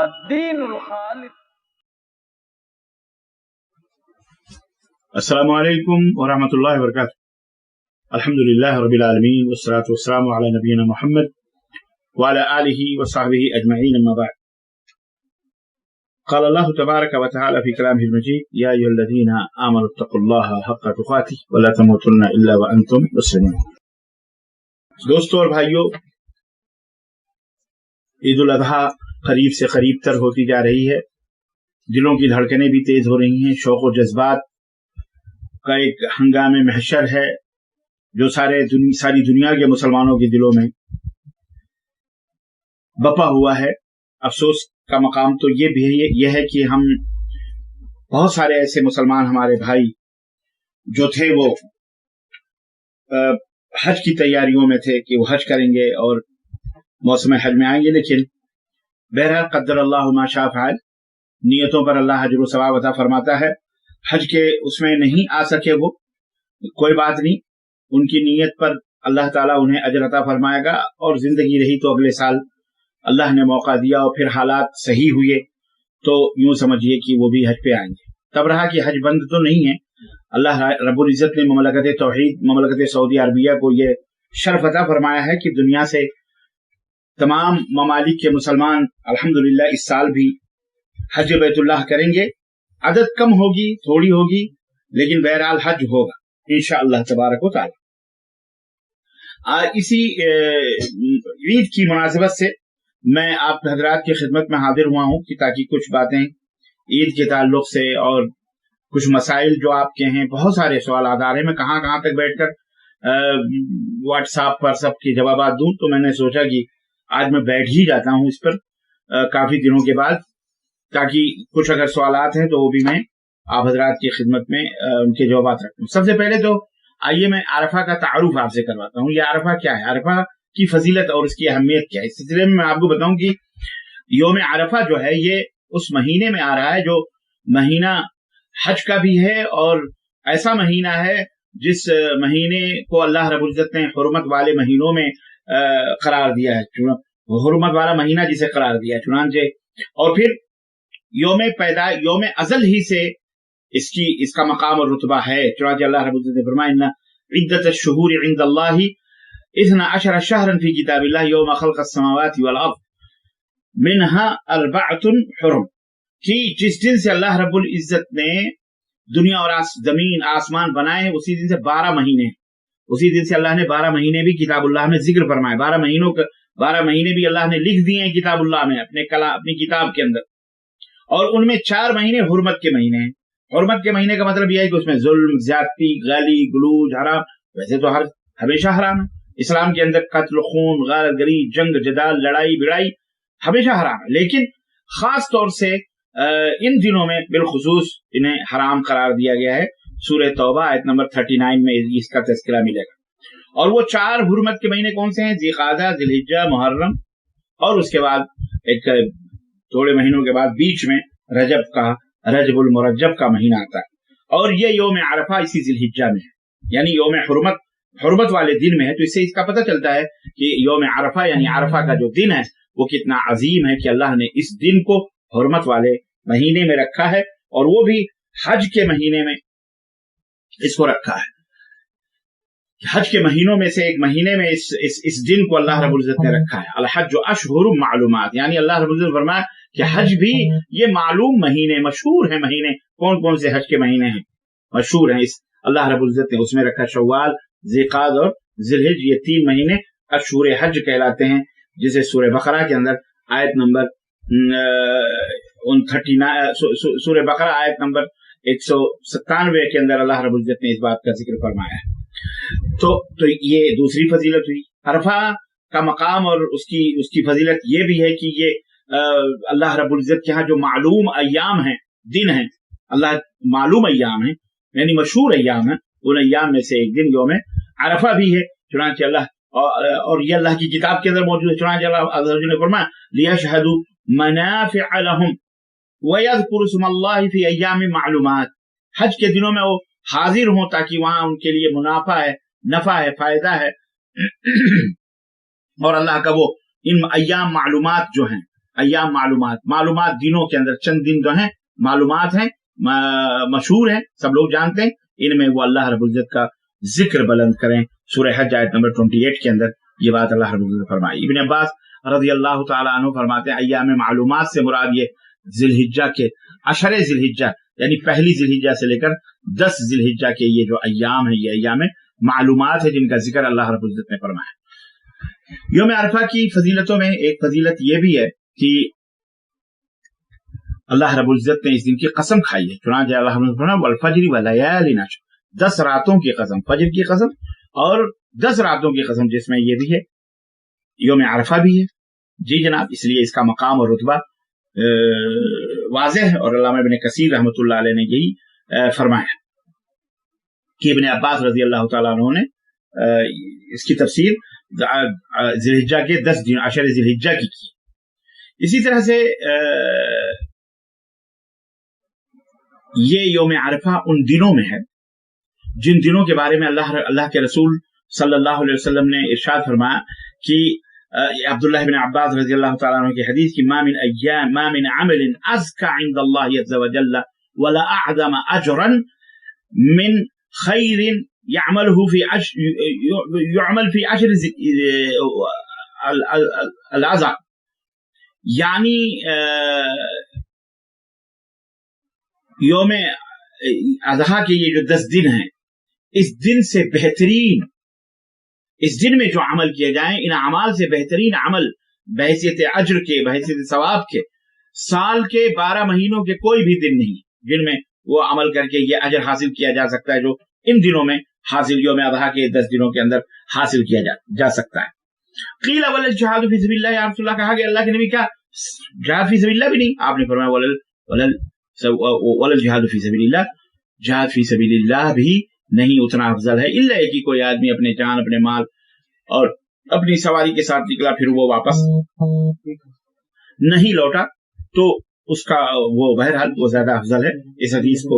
الدین الخالص. السلام علیکم ورحمۃ اللہ وبرکاتہ. الحمدللہ رب العالمین والصلاة والسلام علی نبینا محمد وعلى آلہ وصحبہ اجمعین، اما بعد. قال اللہ تبارک وتعالی فی کلامہ المجید: یا ایھا الذین آمنوا اتقوا اللہ حق تقاتہ ولا تموتن الا وانتم مسلمون. دوستو اور بھائیو، عید الاضحیٰ قریب سے قریب تر ہوتی جا رہی ہے. دلوں کی دھڑکنیں بھی تیز ہو رہی ہیں. شوق و جذبات کا ایک ہنگام محشر ہے جو ساری دنیا کے مسلمانوں کے دلوں میں بپا ہوا ہے. افسوس کا مقام تو یہ ہے کہ ہم بہت سارے ایسے مسلمان ہمارے بھائی جو تھے وہ حج کی تیاریوں میں تھے کہ وہ حج کریں گے اور موسم حج میں آئیں گے، لیکن بہرحال قدر اللہ ما شاء فعل، نیتوں پر اللہ اجر و ثواب عطا فرماتا ہے. حج کے اس میں نہیں آ سکے وہ کوئی بات نہیں، ان کی نیت پر اللہ تعالیٰ انہیں اجر عطا فرمائے گا، اور زندگی رہی تو اگلے سال اللہ نے موقع دیا اور پھر حالات صحیح ہوئے تو یوں سمجھیے کہ وہ بھی حج پہ آئیں گے. تب رہا کہ حج بند تو نہیں ہے. اللہ رب العزت نے مملکت توحید، مملکت سعودی عربیہ کو یہ شرف عطا فرمایا ہے کہ دنیا سے تمام ممالک کے مسلمان الحمدللہ اس سال بھی حج بیت اللہ کریں گے. عدد کم ہوگی، تھوڑی ہوگی، لیکن بہرحال حج ہوگا انشاءاللہ تبارک و تعالی. اسی عید کی مناسبت سے میں آپ حضرات کی خدمت میں حاضر ہوا ہوں کہ تاکہ کچھ باتیں عید کے تعلق سے اور کچھ مسائل جو آپ کے ہیں، بہت سارے سوالات آ رہے ہیں، میں کہاں تک بیٹھ کر واٹس ایپ پر سب کے جوابات دوں، تو میں نے سوچا کہ آج میں بیٹھ ہی جاتا ہوں اس پر کافی دنوں کے بعد، تاکہ کچھ اگر سوالات ہیں تو وہ بھی میں آپ حضرات کی خدمت میں ان کے جوابات رکھتا ہوں. سب سے پہلے تو آئیے میں عرفہ کا تعارف آپ سے کرواتا ہوں. یہ عرفہ کیا ہے، عرفہ کی فضیلت اور اس کی اہمیت کیا ہے. اس سلسلے میں آپ کو بتاؤں کہ یوم عرفہ جو ہے یہ اس مہینے میں آ رہا ہے جو مہینہ حج کا بھی ہے، اور ایسا مہینہ ہے جس مہینے کو اللہ رب العزت نے حرمت والے مہینوں میں قرار دیا ہے، حرمت والا مہینہ جسے قرار دیا ہے. چنانچہ اور پھر یوم ازل ہی سے اس کا مقام اور رتبہ ہے. چنانچہ اللہ رب العزت نے فرمایا: ان عدت الشہور عند اللہ 12 شهرا في كتاب الله يوم خلق السماوات والارض منها 4 حرم. کہ جس دن سے اللہ رب العزت نے دنیا اور زمین آسمان بنائے اسی دن سے 12 مہینے، اسی دن سے اللہ نے 12 مہینے بھی کتاب اللہ میں ذکر فرمائے. 12 مہینے بھی اللہ نے لکھ دیے ہیں کتاب اللہ میں اپنی کتاب کے اندر، اور ان میں 4 مہینے حرمت کے مہینے ہیں. حرمت کے مہینے کا مطلب یہ ہے کہ اس میں ظلم، زیادتی، گالی گلوج حرام. ویسے تو ہمیشہ حرام ہے. اسلام کے اندر قتل، خون، غارت گری، جنگ، جدال، لڑائی بڑائی ہمیشہ حرام ہے، لیکن خاص طور سے ان دنوں میں بالخصوص انہیں حرام قرار دیا گیا ہے. سورہ توبہ آیت نمبر 39 میں اس کا تذکرہ ملے گا. اور وہ 4 حرمت کے مہینے کون سے ہیں؟ ذی قعدہ، ذی الحجہ، محرم، اور اس کے بعد ایک تھوڑے مہینوں کے بعد بیچ میں رجب المرجب کا مہینہ آتا ہے. اور یہ یوم عرفہ اسی ذی الحجہ میں ہے، یعنی یوم حرمت والے دن میں ہے. تو اس سے اس کا پتہ چلتا ہے کہ یوم عرفہ یعنی عرفہ کا جو دن ہے وہ کتنا عظیم ہے کہ اللہ نے اس دن کو حرمت والے مہینے میں رکھا ہے، اور وہ بھی حج کے مہینے میں اس کو رکھا ہے. حج کے مہینوں میں سے ایک مہینے میں اس دن کو اللہ رب العزت نے رکھا ہے. الحج اشہر معلومات، یعنی اللہ رب العزت نے فرمایا کہ حج بھی یہ معلوم مہینے، مشہور ہیں مہینے. کون سے حج کے مہینے ہیں مشہور ہیں؟ اللہ رب العزت نے اس میں رکھا شوال، ذی-قعدہ اور ذی-الحجہ. یہ 3 مہینے اشہر حج کہلاتے ہیں، جسے سورہ بقرہ کے اندر آیت نمبر 39 سورہ بقرہ آیت نمبر 197 کے اندر اللہ رب العزت نے اس بات کا ذکر فرمایا ہے. تو یہ دوسری فضیلت ہوئی. عرفہ کا مقام اور اس کی فضیلت یہ بھی ہے کہ یہ اللہ رب العزت کے ہاں جو معلوم ایام ہیں، دن ہیں، اللہ معلوم ایام ہیں یعنی مشہور ایام ہیں، ان ایام میں سے ایک دن یوم عرفہ بھی ہے. چنانچہ اللہ اور یہ اللہ کی کتاب کے اندر موجود ہے. چنانچہ اللہ عز و جل نے فرمایا: لِيَشْهَدُوا مَنَافِعَ لَهُمْ وَيَذْكُرُوا اسْمَ اللَّهِ فِي أَيَّامٍ مَّعْلُومَاتٍ. حج کے دنوں میں وہ حاضر ہوں تاکہ وہاں ان کے لیے منافع ہے، نفع ہے، فائدہ ہے، اور اللہ کا وہ ان ایام معلومات جو ہیں अय्याम मालूमात दिनों के अंदर चंद दिन जो हैं मालूमात हैं, मशहूर हैं, सब लोग जानते हैं, इनमें वो अल्लाह रब्बुल इज्जत का जिक्र बुलंद करें। सूरह हज आयत नंबर 28 के अंदर ये बात अल्लाह रब्बुल इज्जत फरमाई। इब्न अब्बास रज़ियल्लाहु ताला अन्हु फरमाते हैं अय्याम मालूमात से मुराद ये जिलहिज्जा के अशरे जिलहिज्जा यानी पहली जिलहिज्जा से लेकर 10 जिलहिज्जा के ये जो अय्याम है, ये अय्याम मालूमात है जिनका जिक्र अल्लाह रब्बुल इज्जत ने फरमाया। यौम अरफा की फजीलतों में एक फजीलत ये भी है कि अल्लाह रब्बुल इज्जत ने इस दिन की कसम खाई है। चुनांचे अल्लाह ने फरमाया वल फज्र व लयालिन अश्र, 10 रातों की कसम, फजर की कसम और 10 रातों की कसम, जिसमें ये भी है यौम अरफा भी है। जी जनाब, इसलिए इसका मकाम और रुतबा वाज़ेह है और अल्लामा इब्न कसीर रहमतुल्लाह अलैह ने यही फरमाया कि इब्न अब्बास रज़ी अल्लाह तआला अन्हु ने इसकी तफसीर जिलहिज्जा के 10 दिन अशर जिलहिज्जा की। इसी तरह से ये यौम अरफा उन दिनों में है जिन दिनों के बारे में अल्लाह के रसूल सल्लल्लाहु अलैहि वसल्लम ने इरशाद फरमाया कि अब्दुल्लाह इब्न अब्बास रज़ियल्लाहु तआला अन्हु की हदीस की मा मिन अमलिन अज़का इंदल्लाहि अज़्ज़ा व जल्ला वला अअज़म अजरन मिन खैरिन यअमलहु फी अशर अल-अज़ा, यानी यौम अज़हा के ये जो 10 दिन हैं, इस दिन से बेहतरीन, इस दिन में जो अमल किए जाएं, इन अमाल से बेहतरीन अमल बहैसियत अज्र के, बहैसियत सवाब के, साल के 12 महीनों के कोई भी दिन नहीं जिनमें वो अमल करके ये अजर हासिल किया जा सकता है जो इन दिनों में हासिल यौम अज़हा के 10 दिनों के अंदर हासिल किया जा सकता है। क़ील वल जिहाद फी सबिलिल्लाह, या रसूलल्लाह, कहा कि अल्लाह के नबी क्या जिहाद फी सबिलिल्लाह भी नहीं? आपने फरमाया वल जिहाद फी सबिलिल्लाह, जिहाद फी सबिलिल्लाह भी नहीं उतना अफजल है, इल्ला कि कोई आदमी अपने जान, अपने माल और अपनी सवारी के साथ निकला, फिर वो वापस नहीं लौटा, तो उसका वो बहरहाल वो ज्यादा अफजल है। इस हदीस को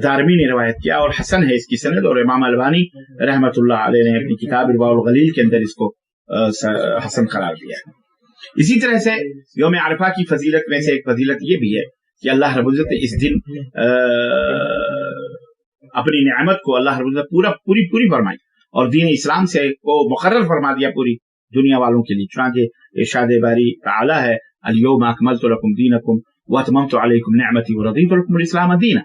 दारमी ने रवायत किया और हसन है इसकी सनद, और इमाम अलबानी रहमतुल्लाह अलैह ने अपनी किताब इरवाउल गलील के अंदर इसको हसन करार दिया है। इसी तरह से यौम अरफा की फजीलत में से एक फजीलत ये भी है कि अल्लाह रब्बुल इज्जत ने इस दिन अपनी नेमत को अल्लाह रब्बुल इज्जत पूरी फरमाई और दीन इस्लाम से को मुकर्रर फरमा दिया पूरी दुनिया वालों के लिए। चुनांचे इरशाद बारी ताला है अल-यौमा अकमलतु लकुम दीनकुम व अतममतु अलैकुम निअमती व रदीतु लकुमुल इस्लाम दीना।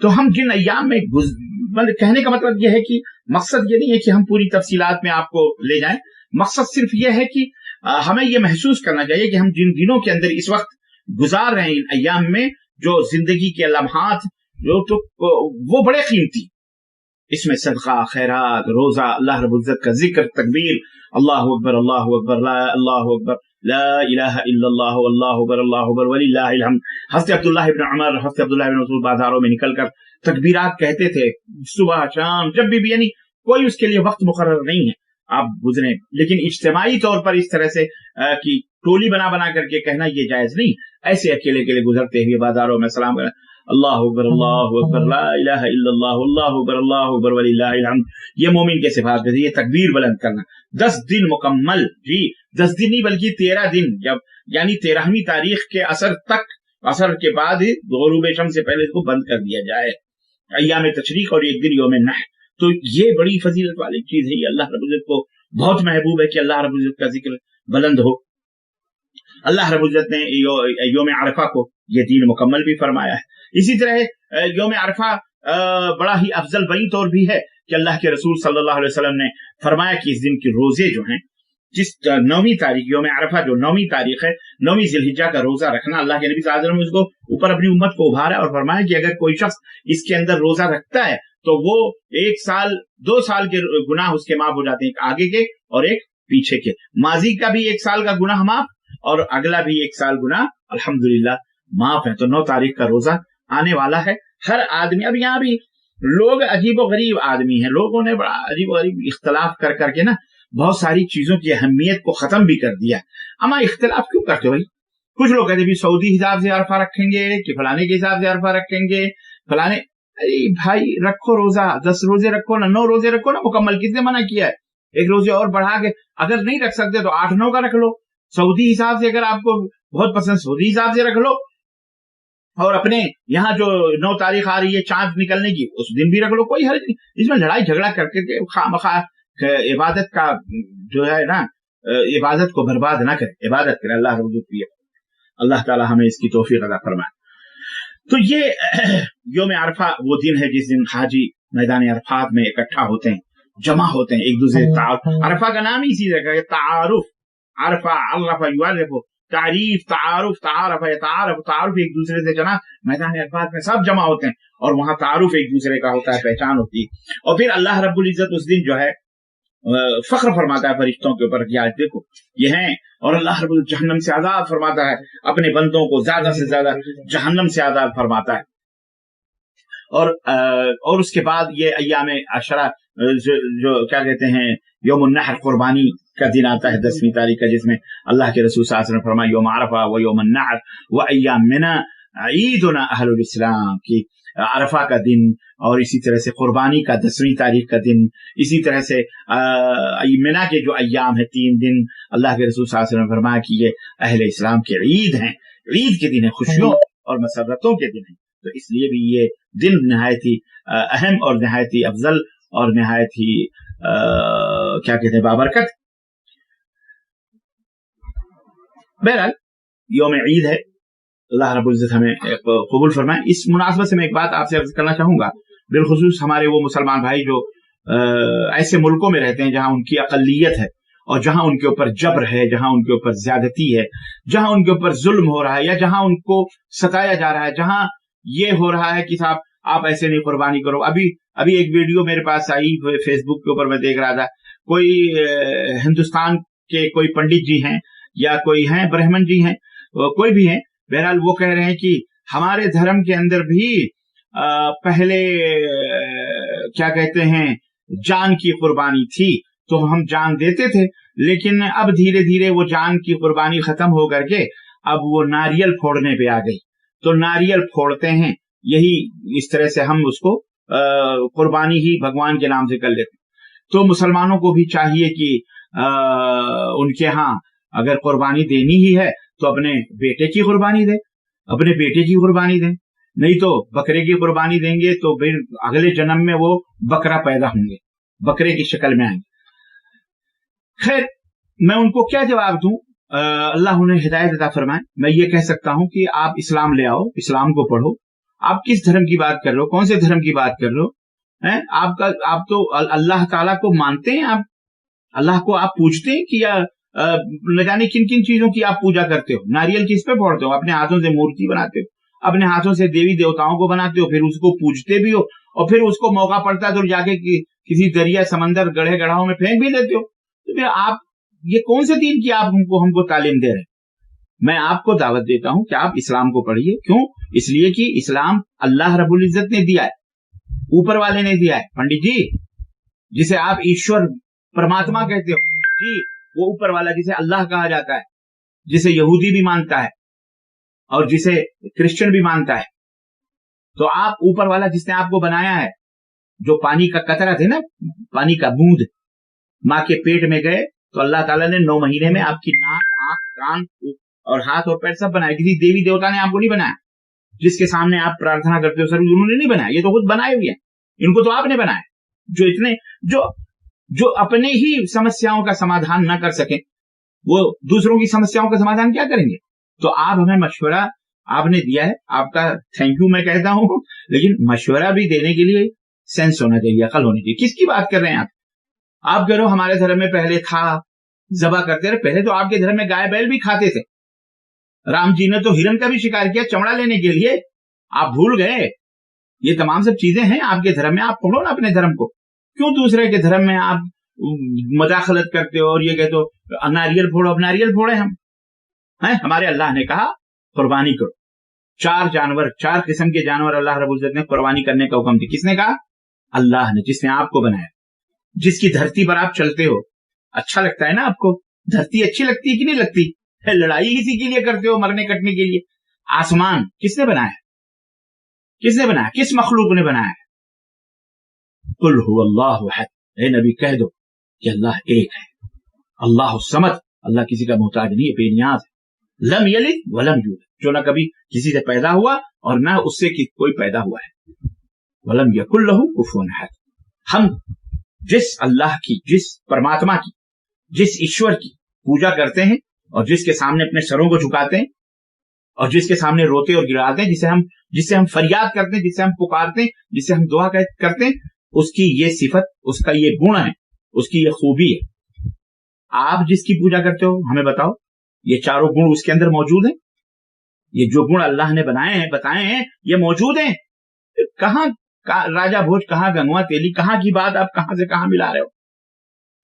तो हम जिन अय्याम में कहने का मतलब यह है कि मकसद ये नहीं है कि हम पूरी तफसीलात में आपको ले जाएं, मकसद सिर्फ यह है कि हमें यह महसूस करना चाहिए कि हम जिन दिनों के अंदर इस वक्त गुजार रहे हैं, इन अय्याम में जो जिंदगी के लम्हात जो तो वो बड़े कीमती, इसमें सदका, खैरात, रोजा, अल्लाह रब्बुल इज्जत का जिक्र, तकबीर, अल्लाहु अकबर अल्लाहु अकबर, अल्लाहु अकबर, ला इलाहा इल्लल्लाह अल्लाहु अकबर वलिल्लाहिल हम्द। हज़रत अब्दुल्लाह इब्न उमर, हज़रत अब्दुल्लाह इब्न मसूद बाजारों में निकलकर तकबीरात कहते थे सुबह शाम, जब भी, यानी कोई उसके लिए वक्त मुकर्रर नहीं है आप गुजरे, लेकिन इज्तिमाई तौर पर इस तरह से कि टोली बना करके कहना ये जायज नहीं। ऐसे अकेले अकेले गुजरते हुए बाजारों में सलाम करना, अल्लाहु अकबर, ला इलाहा इल्लल्लाह अल्लाहु अकबर वलिल्लाहिल हम्द, ये मोमिन के सिफात में ये तकबीर बुलंद करना। 10 दिन मुकम्मल, जी 10 दिन नहीं बल्कि 13 दिन, जब यानी 13वीं तारीख के असर तक, असर के बाद ही गुरूब शम्स से पहले इसको बंद कर दिया जाए, अय्याम तशरीक, और एक दिन यौम नहर। तो ये बड़ी फजीलत वाली चीज है, ये अल्लाह रब्बुल इज्जत को बहुत महबूब है कि अल्लाह रब्बुल इज्जत का जिक्र बुलंद हो। अल्लाह रब्बुल इज्जत ने यौम अरफा को ये दीन मुकम्मल भी फरमाया है। इसी तरह यौम अरफा बड़ा ही अफजल बई तौर भी है कि अल्लाह के रसूल सल्लल्लाहु अलैहि वसल्लम ने फरमाया कि इस दिन के रोजे जो हैं, जिस 9वीं तारीख यौम अरफा जो 9वीं तारीख है, 9वीं जिलहिज्जा का रोजा रखना, अल्लाह के नबी सल्लल्लाहु अलैहि वसल्लम उसको ऊपर अपनी उम्मत को उभारा और फरमाया कि अगर कोई शख्स इसके अंदर रोजा रखता है तो वो 1 साल 2 साल के गुनाह उसके माफ हो जाते हैं, एक आगे के और एक पीछे के, माजी का भी 1 साल का गुनाह माफ और अगला भी 1 साल गुनाह अल्हम्दुलिल्लाह माफ है। तो 9 तारीख का रोजा आने वाला है। हर आदमी, अब यहाँ भी लोग अजीबो गरीब आदमी हैं, लोगों ने बड़ा अजीबो गरीब इख्तलाफ कर करके ना बहुत सारी चीजों की अहमियत को खत्म भी कर दिया। अमा इख्तलाफ क्यों करते हो भाई? कुछ लोग कहते भी सऊदी हिसाब से अरफा रखेंगे कि फलाने के हिसाब से अरफा रखेंगे, फलाने, अरे भाई रखो रोजा, 10 रोजे रखो ना, 9 रोजे रखो ना मुकम्मल, किसने मना किया है? 1 रोजे और बढ़ा के, अगर नहीं रख सकते तो 8-9 का रख लो। सऊदी हिसाब से अगर आपको बहुत पसंद सऊदी हिसाब से रख लो, और अपने यहाँ जो 9 तारीख आ रही है चांद निकलने की, उस दिन भी रख लो, कोई हर्ज नहीं। इसमें लड़ाई झगड़ा करके खामखा इबादत का जो है ना, इबादत को बर्बाद ना करे, इबादत करे, अल्लाह रब्बुल इज्जत प्रिय। अल्लाह ताला हमें इसकी तौफीक अता फरमाए। तो ये यौम अरफा वो दिन है जिस दिन हाजी मैदान अरफात में इकट्ठा होते हैं, जमा होते हैं, एक दूसरे अरफा का नाम ही इसी तरह का तारुफ, अरफा अरफा युअरफु, तारीफ, तारुफ, तारफ, तारफ, तारुफ, एक दूसरे से जना मैदान अरफात में सब जमा होते हैं और वहां तारुफ एक दूसरे का होता है, पहचान होती है। और फिर अल्लाह रब्बुल इज्जत उस दिन जो है फख्र फरमाता है फरिश्तों के ऊपर कि आज देखो ये हैं, और अल्लाह रब्बुल जहन्नम से आजाद फरमाता है अपने बंदों को, ज्यादा से ज्यादा जहन्नम से आजाद फरमाता है। और उसके बाद ये अय्याम अशरा जो क्या कहते हैं, यौमुन नहर, कुर्बानी का दिन आता है 10वीं तारीख का, जिसमें अल्लाह के रसूल सल्लल्लाहु अलैहि वसल्लम फरमाया यौम अरफा व यौमुन नहर व अय्याम मिना ईदुना अहलुल इस्लाम, की अरफा का दिन और इसी तरह से कुर्बानी का 10वीं तारीख का दिन, इसी तरह से मिना के जो अय्याम है 3 दिन, अल्लाह के रसूल सल्लल्लाहु अलैहि वसल्लम फरमाया कि ये अहले इस्लाम के ईद हैं, ईद के दिन है, खुशियों और मसरतों के दिन है। तो इसलिए भी ये दिन नहायत ही अहम और नहायत ही अफजल और नहायत ही क्या कहते हैं, बाबरकत। बहरहाल यौम ईद है, अल्लाह रब्बुल इज्जत हमें कबूल फरमाए। इस मुनासबत से मैं एक बात आपसे अर्ज करना चाहूंगा, बिलखुसूस हमारे वो मुसलमान भाई जो ऐसे मुल्कों में रहते हैं जहां उनकी अकलियत है और जहां उनके ऊपर जबर है, जहां उनके ऊपर ज्यादती है, जहां उनके ऊपर जुल्म हो रहा है, या जहां उनको सताया जा रहा है, जहां ये हो रहा है कि साहब आप ऐसे नहीं कुर्बानी करो। अभी एक वीडियो मेरे पास आई फेसबुक के ऊपर, मैं देख रहा था, कोई हिंदुस्तान के कोई पंडित जी हैं या कोई हैं ब्राह्मण जी हैं, कोई भी हैं, बहरहाल वो कह रहे हैं कि हमारे धर्म के अंदर भी पहले क्या कहते हैं, जान की कुर्बानी थी तो हम जान देते थे, लेकिन अब धीरे धीरे वो जान की कुर्बानी खत्म हो करके अब वो नारियल फोड़ने पे आ गई, तो नारियल फोड़ते हैं, यही इस तरह से हम उसको कुर्बानी ही भगवान के नाम से कर लेते। तो मुसलमानों को भी चाहिए कि उनके यहाँ अगर कुर्बानी देनी ही है तो अपने बेटे की कुर्बानी दे, अपने बेटे की कुर्बानी दे, नहीं तो बकरे की कुर्बानी देंगे तो फिर अगले जन्म में वो बकरा पैदा होंगे, बकरे की शक्ल में आएंगे। खैर मैं उनको क्या जवाब दूं, अल्लाह उन्हें हिदायत अता फरमाए। मैं ये कह सकता हूं कि आप इस्लाम ले आओ, इस्लाम को पढ़ो। आप किस धर्म की बात कर रहे हो, कौन से धर्म की बात कर रहे हो हैं? आप तो अल्लाह ताला को मानते हैं, आप अल्लाह को आप पूछते हैं कि या न जाने किन किन चीजों की आप पूजा करते हो। नारियल किस पे फोड़ते हो, अपने हाथों से मूर्ति बनाते हो, अपने हाथों से देवी देवताओं को बनाते हो, फिर उसको पूजते भी हो और फिर उसको मौका पड़ता है तो जाके किसी दरिया समंदर गढ़े गढ़ाओं में फेंक भी देते हो। तो फिर आप ये कौन से दीन की आप हमको तालीम दे रहे हैं? मैं आपको दावत देता हूं कि आप इस्लाम को पढ़िए। क्यों? इसलिए कि इस्लाम अल्लाह रब्बुल इज्जत ने दिया है, ऊपर वाले ने दिया है। पंडित जी, जिसे आप ईश्वर परमात्मा कहते हो जी, वो ऊपर वाला जिसे अल्लाह कहा जाता है, जिसे यहूदी भी मानता है और जिसे क्रिश्चियन भी मानता है, तो आप ऊपर वाला जिसने आपको बनाया है, जो पानी का कतरा थे ना, पानी का बूंद माँ के पेट में गए तो अल्लाह ताला ने 9 महीने में आपकी नाक, आंख, कान और हाथ और पैर सब बनाए। किसी देवी देवता ने आपको नहीं बनाया, जिसके सामने आप प्रार्थना करते हो सर उन्होंने नहीं बनाया, ये तो खुद बनाए हुए हैं, इनको तो आपने बनाया। जो इतने जो अपने ही समस्याओं का समाधान ना कर सके, वो दूसरों की समस्याओं का समाधान क्या करेंगे? तो आप हमें मशवरा आपने दिया है, आपका थैंक यू मैं कहता हूं, लेकिन मशवरा भी देने के लिए सेंस होना चाहिए, अकल होनी चाहिए। किसकी बात कर रहे हैं आप कह रहे हो हमारे धर्म में पहले था, जबा करते रहे। पहले तो आपके धर्म में गाय बैल भी खाते थे, राम जी ने तो हिरन का भी शिकार किया चमड़ा लेने के लिए, आप भूल गए? ये तमाम सब चीजें हैं आपके धर्म में, आप पढ़ो ना अपने धर्म को। क्यों दूसरे के धर्म में आप मदाखलत करते हो और ये कहते हो नारियल फोड़ो? अब नारियल फोड़े हम हैं? हमारे अल्लाह ने कहा कुर्बानी करो। 4 जानवर, 4 किस्म के जानवर अल्लाह रब्बुल इज्जत ने कुर्बानी करने का हुक्म दिया। किसने कहा? अल्लाह ने, जिसने आपको बनाया, जिसकी धरती पर आप चलते हो। अच्छा लगता है ना आपको? धरती अच्छी लगती है कि नहीं लगती? लड़ाई इसी के लिए करते हो, मरने कटने के लिए। आसमान किसने बनाया? किसने बनाया? किस मखलूक ने बनाया है? कुल हुवल्लाहु अहद, ए नबी कह दो कि अल्लाह एक है, अल्लाह समद, अल्लाह किसी का मोहताज नहीं है, बेनियाज है। लम यलिद वलम यूलद, जो ना कभी किसी से पैदा हुआ और ना उससे कोई पैदा हुआ है। वलम यकुल लहू कुफुवन अहद। हम जिस अल्लाह की, जिस परमात्मा की, जिस ईश्वर की पूजा करते हैं और जिसके सामने अपने सरों को झुकाते हैं और जिसके सामने रोते और गिड़ाते हैं, जिससे हम फरियाद करते हैं, जिससे हम पुकारते हैं, जिससे हम दुआ करते हैं, उसकी ये सिफत, उसका ये गुण है, उसकी ये खूबी है। आप जिसकी पूजा करते हो, हमें बताओ, ये चारों गुण उसके अंदर मौजूद हैं? ये जो गुण अल्लाह ने बनाए हैं, बताए हैं, ये मौजूद हैं? कहां राजा भोज, कहां गंगवा तेली, कहां की बात आप कहां से कहां मिला रहे हो?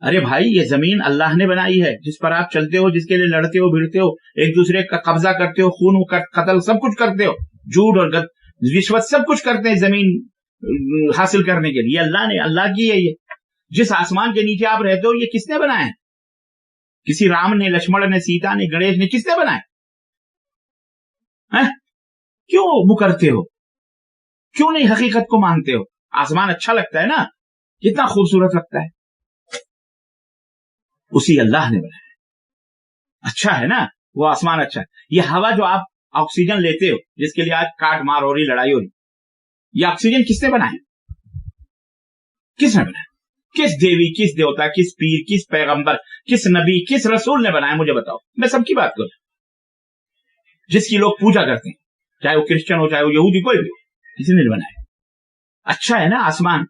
अरे भाई, ये जमीन अल्लाह ने बनाई है, जिस पर आप चलते हो, जिसके लिए लड़ते हो, भिड़ते हो, एक दूसरे का कब्जा करते हो, खून कत्ल सब कुछ करते हो, झूठ और रिश्वत सब कुछ करते हैं जमीन हासिल करने के लिए। अल्लाह ने, अल्लाह की है ये। जिस आसमान के नीचे आप रहते हो, ये किसने बनाया है? किसी राम ने, लक्ष्मण ने, सीता ने, गणेश ने, किसने बनाया है? क्यों मुकरते हो? क्यों नहीं हकीकत को मानते हो? आसमान अच्छा लगता है ना, कितना खूबसूरत लगता है, उसी अल्लाह ने बनाया। अच्छा है ना वो आसमान, अच्छा है। ये हवा जो आप ऑक्सीजन लेते हो, जिसके लिए आज काट मार हो रही, लड़ाई हो रही, ये ऑक्सीजन किसने बनाया? किसने बनाया? किस देवी, किस देवता, किस पीर, किस पैगंबर, किस नबी, किस रसूल ने बनाया? मुझे बताओ। मैं सबकी बात करूं, जिसकी लोग पूजा करते हैं, चाहे वो क्रिश्चियन हो, चाहे वो यहूदी, कोई भी हो, किसी ने बनाया। अच्छा है ना आसमान,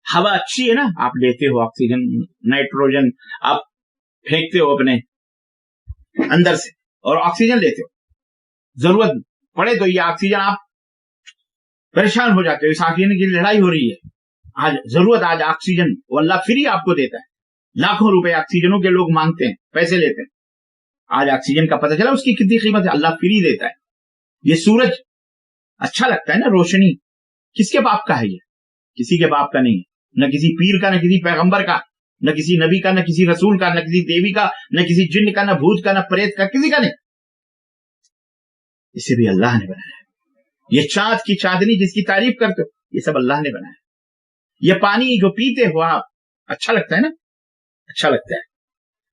हवा अच्छी है ना, आप लेते हो ऑक्सीजन, नाइट्रोजन आप फेंकते हो अपने अंदर से और ऑक्सीजन लेते हो। जरूरत पड़े तो ये ऑक्सीजन आप परेशान हो जाते हो, इस ऑक्सीजन की लड़ाई हो रही है। आज जरूरत, आज ऑक्सीजन वो अल्लाह फ्री आपको देता है। लाखों रुपए ऑक्सीजनों के लोग मांगते हैं, पैसे लेते हैं। आज ऑक्सीजन का पता चला उसकी कितनी कीमत है, अल्लाह फ्री देता है। ये सूरज अच्छा लगता है ना, रोशनी किसके बाप का है? ये किसी के बाप का नहीं है, न किसी पीर का, न किसी पैगंबर का, न किसी नबी का, न किसी रसूल का, न किसी देवी का, न किसी जिन्न का, न भूत का, न प्रेत का, किसी का नहीं। इसे भी अल्लाह ने बनाया। ये चांद की चांदनी जिसकी तारीफ करते हो, ये सब अल्लाह ने बनाया। ये पानी जो पीते हो आप, अच्छा लगता है ना, अच्छा लगता है?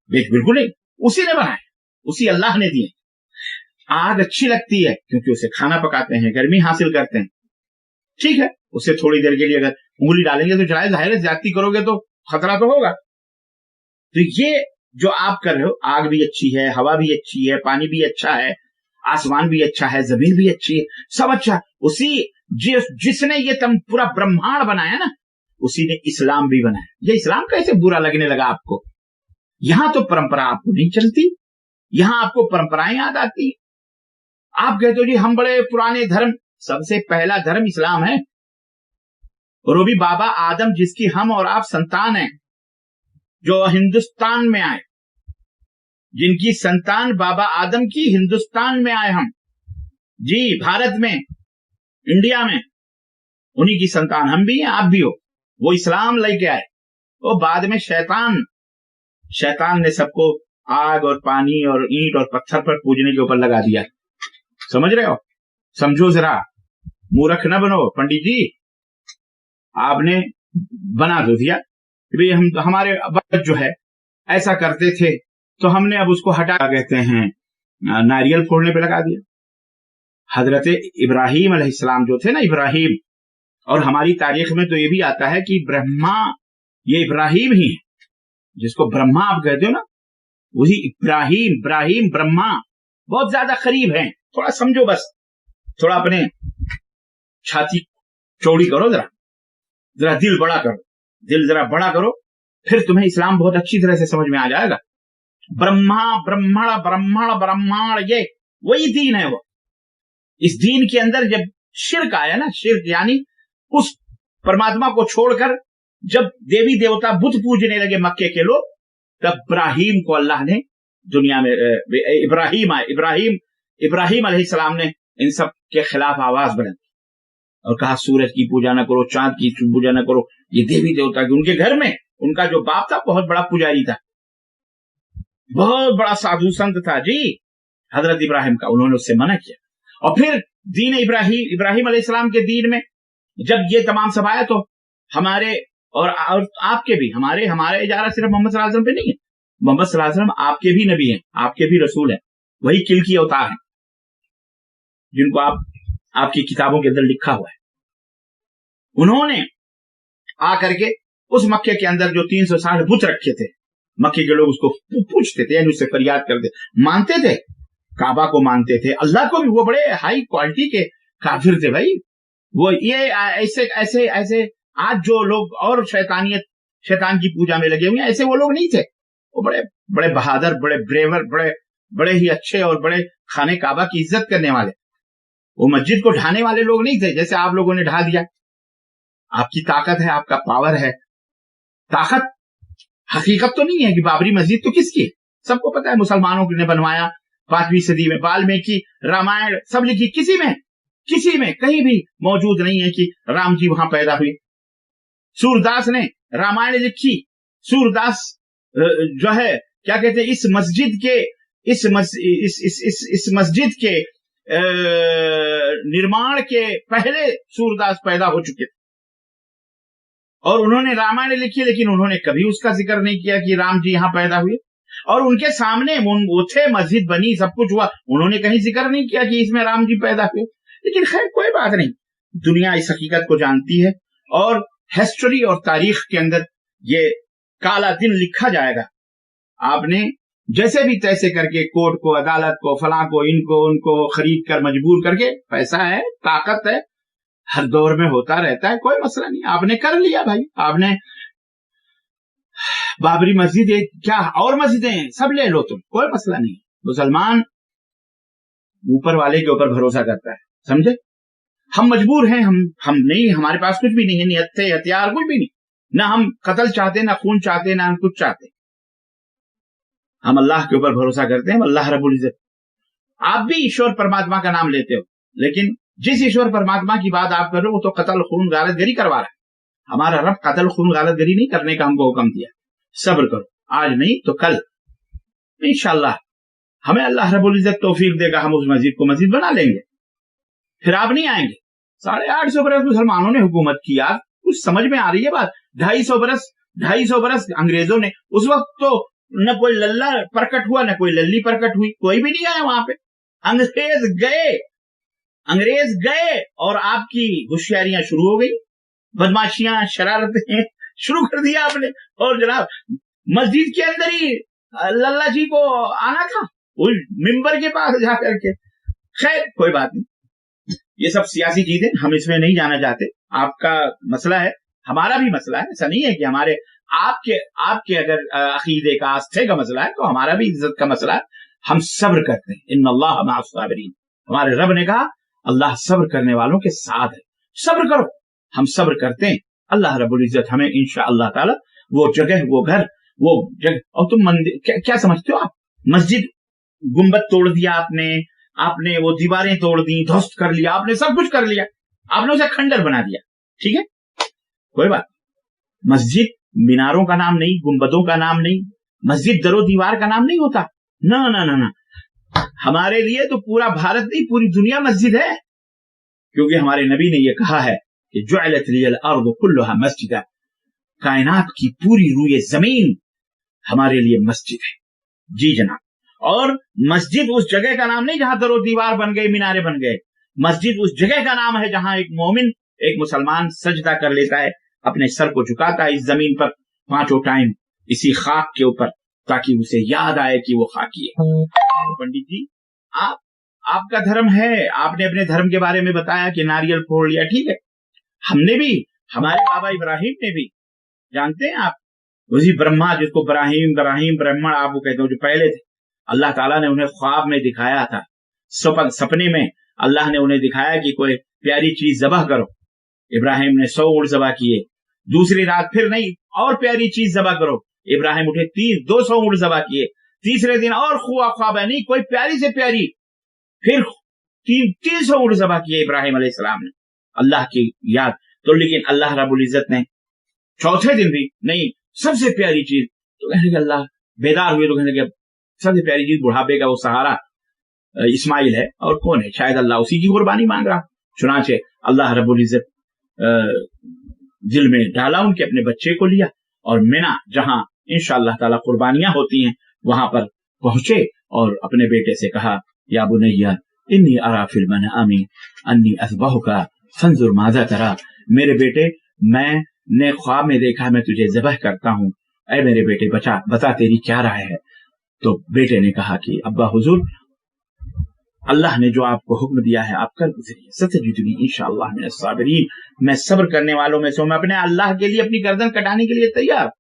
बिल्कुल नहीं, उसी ने बनाया, उसी अल्लाह ने दिए। आग अच्छी लगती है क्योंकि उसे खाना पकाते हैं, गर्मी हासिल करते हैं, ठीक है। उससे थोड़ी देर के लिए अगर उंगली डालेंगे तो जाहिर है ज्यादती करोगे तो खतरा तो होगा। तो ये जो आप कर रहे हो, आग भी अच्छी है, हवा भी अच्छी है, पानी भी अच्छा है, आसमान भी अच्छा है, जमीन भी अच्छी है, सब अच्छा। उसी जिसने ये पूरा ब्रह्मांड बनाया ना, उसी ने इस्लाम भी बनाया। ये इस्लाम कैसे बुरा लगने लगा आपको? यहां तो परंपरा आपको नहीं चलती, यहां आपको परंपराएं याद आती। आप कहते हो जी हम बड़े पुराने धर्म, सबसे पहला धर्म इस्लाम है। और वो भी बाबा आदम जिसकी हम और आप संतान हैं, जो हिंदुस्तान में आए, जिनकी संतान बाबा आदम की हिंदुस्तान में आए हम जी, भारत में, इंडिया में, उन्हीं की संतान हम भी हैं, आप भी हो। वो इस्लाम लेके आए। वो बाद में शैतान ने सबको आग और पानी और ईंट और पत्थर पर पूजने के ऊपर लगा दिया। समझ रहे हो? समझो जरा, मूर्ख न बनो। पंडित जी आपने बना दो दिया कि भाई हमारे वक्त जो है ऐसा करते थे, तो हमने अब उसको हटा, कहते हैं नारियल फोड़ने पे लगा दिया। हजरत इब्राहिम अलैहिस्सलाम जो थे ना, इब्राहिम, और हमारी तारीख में तो ये भी आता है कि ब्रह्मा ये इब्राहिम ही है, जिसको ब्रह्मा आप कहते हो ना, वही इब्राहिम ब्रह्मा बहुत ज्यादा करीब है। थोड़ा समझो, बस थोड़ा अपने छाती चौड़ी करो, जरा दिल बड़ा करो, दिल जरा बड़ा करो, फिर तुम्हें इस्लाम बहुत अच्छी तरह से समझ में आ जाएगा। ब्रह्मांड ये वही दीन है। वो इस दीन के अंदर जब शिर्क आया ना, शिर्क यानी उस परमात्मा को छोड़कर जब देवी देवता बुत पूजने लगे मक्के के लोग, तब इब्राहिम को अल्लाह ने दुनिया में इब्राहिम अलैहिस्सलाम ने इन सब के खिलाफ आवाज बढ़ाई और कहा सूरज की पूजा न करो, चांद की पूजा न करो, ये देवी देवता की। उनके घर में उनका जो बाप था बहुत बड़ा पुजारी था, बहुत बड़ा साधु संत था जी, हजरत इब्राहिम का। उन्होंने उससे मना किया। और फिर दीन इब्राहिम अलैहिस्सलाम के दीन में जब ये तमाम सब आया, तो हमारे और आपके भी, हमारे इजारा सिर्फ मोहम्मद सल्लल्लाहु अलैहि वसल्लम पे नहीं है। मोहम्मद सल्लल्लाहु अलैहि वसल्लम आपके भी नबी हैं, आपके भी रसूल हैं, वही किल की अवतार हैं जिनको आपकी किताबों के अंदर लिखा हुआ है। उन्होंने आकर के उस मक्के के अंदर जो 360 बुत रखे थे, मक्के के लोग उसको पूछते थे, यानी उससे फरियाद करते, मानते थे, काबा को मानते थे, अल्लाह को भी। वो बड़े हाई क्वालिटी के काफिर थे भाई। वो ये ऐसे ऐसे ऐसे आज जो लोग और शैतान की पूजा में लगे हुए, ऐसे वो लोग नहीं थे। वो बड़े बड़े बहादुर, बड़े ब्रेवर, बड़े ही अच्छे और बड़े खाने काबा की इज्जत करने वाले, वो मस्जिद को ढाने वाले लोग नहीं थे जैसे आप लोगों ने ढा दिया। आपकी ताकत है, आपका पावर है, ताकत हकीकत तो नहीं है कि बाबरी मस्जिद तो किसकी है, सबको पता है, मुसलमानों ने बनवाया 5वीं सदी में। वाल्मीकि रामायण सब लिखी, किसी में कहीं भी मौजूद नहीं है कि राम जी वहां पैदा हुए। सूरदास ने रामायण लिखी। सूरदास जो है क्या कहते हैं, इस मस्जिद के निर्माण के पहले सूरदास पैदा हो चुके थे और उन्होंने रामायण लिखी, लेकिन उन्होंने कभी उसका जिक्र नहीं किया कि राम जी यहां पैदा हुए। और उनके सामने वो थे, मस्जिद बनी, सब कुछ हुआ, उन्होंने कहीं जिक्र नहीं किया कि इसमें राम जी पैदा हुए। लेकिन खैर कोई बात नहीं, दुनिया इस हकीकत को जानती है और हिस्ट्री और तारीख के अंदर ये काला दिन लिखा जाएगा। आपने जैसे भी तैसे करके कोर्ट को, अदालत को, फलां को, इनको उनको खरीद कर मजबूर करके, पैसा है, ताकत है, हर दौर में होता रहता है, कोई मसला नहीं। आपने कर लिया भाई, आपने बाबरी मस्जिद, क्या और मस्जिदें सब ले लो तुम, कोई मसला नहीं। मुसलमान ऊपर वाले के ऊपर भरोसा करता है, समझे। हम मजबूर हैं, हम नहीं, हमारे पास कुछ भी नहीं है, नियत थे, हथियार कुछ भी नहीं, ना हम कत्ल चाहते, ना खून चाहते, ना हम कुछ चाहते। हम अल्लाह के ऊपर भरोसा करते हैं, अल्लाह रब्बुल इज्जत। आप भी ईश्वर परमात्मा का नाम लेते हो, लेकिन जिस ईश्वर परमात्मा की बात आप कर रहे हो वो तो कत्ल खून गालतगरी करवा रहा है। हमारा रब कत्ल खून गालतगरी नहीं करने का हमको हुक्म दिया। सब्र करो, आज नहीं तो कल इंशाअल्लाह हमें अल्लाह रब्बुल इज्जत तौफीक देगा, हम उस मस्जिद को मस्जिद बना लेंगे। फिर आप नहीं आएंगे। 850 बरस मुसलमानों ने हुकूमत की, यार कुछ समझ में आ रही है बात। 250 बरस अंग्रेजों ने, उस वक्त तो न कोई लल्ला प्रकट हुआ न कोई लल्ली प्रकट हुई, कोई भी नहीं आया वहां पे। अंग्रेज गए और आपकी होशियारियां शुरू हो गई, बदमाशियां, शरारतें शुरू कर दिया आपने। और जनाब मस्जिद के अंदर ही लल्ला जी को आना था, मिंबर के पास जाकर के। खैर कोई बात नहीं, ये सब सियासी चीजें, हम इसमें नहीं जाना चाहते। आपका मसला है, हमारा भी मसला है। ऐसा नहीं है कि हमारे आपके अगर अकीदे का, आस्थे का मसला है तो हमारा भी इज्जत का मसला है। हम सब्र करते हैं, इन्नल्लाह मअस-साबिरीन। हमारे रब ने कहा अल्लाह सब्र करने वालों के साथ है, सब्र करो। हम सब्र करते हैं, अल्लाह रब्बुल इज्जत हमें इंशाअल्लाह ताला वो जगह, वो घर, वो जगह। और तुम मंदिर क्या समझते हो आप, मस्जिद गुंबद तोड़ दिया आपने वो दीवारें तोड़ दी, ध्वस्त कर लिया, आपने सब कुछ कर लिया, आपने उसे खंडर बना दिया, ठीक है, कोई बात। मस्जिद मीनारों का नाम नहीं, गुंबदों का नाम नहीं, मस्जिद दरो दीवार का नाम नहीं होता। ना ना ना ना, हमारे लिए तो पूरा भारत नहीं, पूरी दुनिया मस्जिद है, क्योंकि हमारे नबी ने यह कहा है कि जुअलत लियल अर्द कुल्लुहा मस्जिदा, कायनात की पूरी रूए जमीन हमारे लिए मस्जिद है। जी जनाब। और मस्जिद उस जगह का नाम नहीं जहां दरो दीवार बन गए, मीनारे बन गए। मस्जिद उस जगह का नाम है जहां एक मोमिन, एक मुसलमान सजदा कर लेता है, अपने सर को झुकाता है इस जमीन पर 5 टाइम, इसी खाक के ऊपर, ताकि उसे याद आए कि वो खाकी है। तो पंडित जी, आपका धर्म है, आपने अपने धर्म के बारे में बताया कि नारियल फोड़ लिया, ठीक है। हमने भी, हमारे बाबा इब्राहिम ने भी, जानते हैं आप, उसी ब्रह्मा, जिसको ब्राहिम ब्राह्मण आप वो कहते हो, जो पहले थे, अल्लाह ताला ने उन्हें ख्वाब में दिखाया था, सपने में अल्लाह ने उन्हें दिखाया कि कोई प्यारी चीज जबह करो। इब्राहिम ने 100 ऊंट जबह किए। दूसरी रात फिर नहीं, और प्यारी चीज जबह करो। इब्राहिम उठे, 200 ऊंट जबह किए। तीसरे दिन और ख्वाब है, नहीं कोई प्यारी से प्यारी, फिर 300 ऊंट जबह किए इब्राहिम अलैहिस्सलाम ने, अल्लाह की याद। तो लेकिन अल्लाह रब्बुल इज्जत ने चौथे दिन भी नहीं, सबसे प्यारी चीज, तो कहने लगे, अल्लाह बेदार हुए तो कहने लगे सबसे प्यारी चीज बुढ़ापे का वो सहारा इस्माइल है, और कौन है, शायद अल्लाह उसी की कुर्बानी मांग रहा। चुनाचे अल्लाह रब्बुल इज्जत दिल में डाला, उनके अपने बच्चे को लिया और मिना, जहां इंशाअल्लाह ताला कुर्बानियां होती हैं, वहां पर पहुंचे और अपने बेटे से कहा, या बुनैया इन्नी अरा फिल मनामी अन्नी अस्बहुका फंजुर माज़ा तरा, मेरे बेटे मैंने ख्वाब में देखा मैं तुझे ज़बह करता हूँ, ऐ मेरे बेटे बता तेरी क्या राय है। तो बेटे ने कहा कि अब्बा हुजूर, अल्लाह ने जो आपको हुक्म दिया है आप कर गुजरिए, सतजिदुनी इंशाअल्लाह मिनस साबिरीन, मैं सब्र करने वालों में से हूं, मैं अपने अल्लाह के लिए अपनी गर्दन कटाने के लिए तैयार।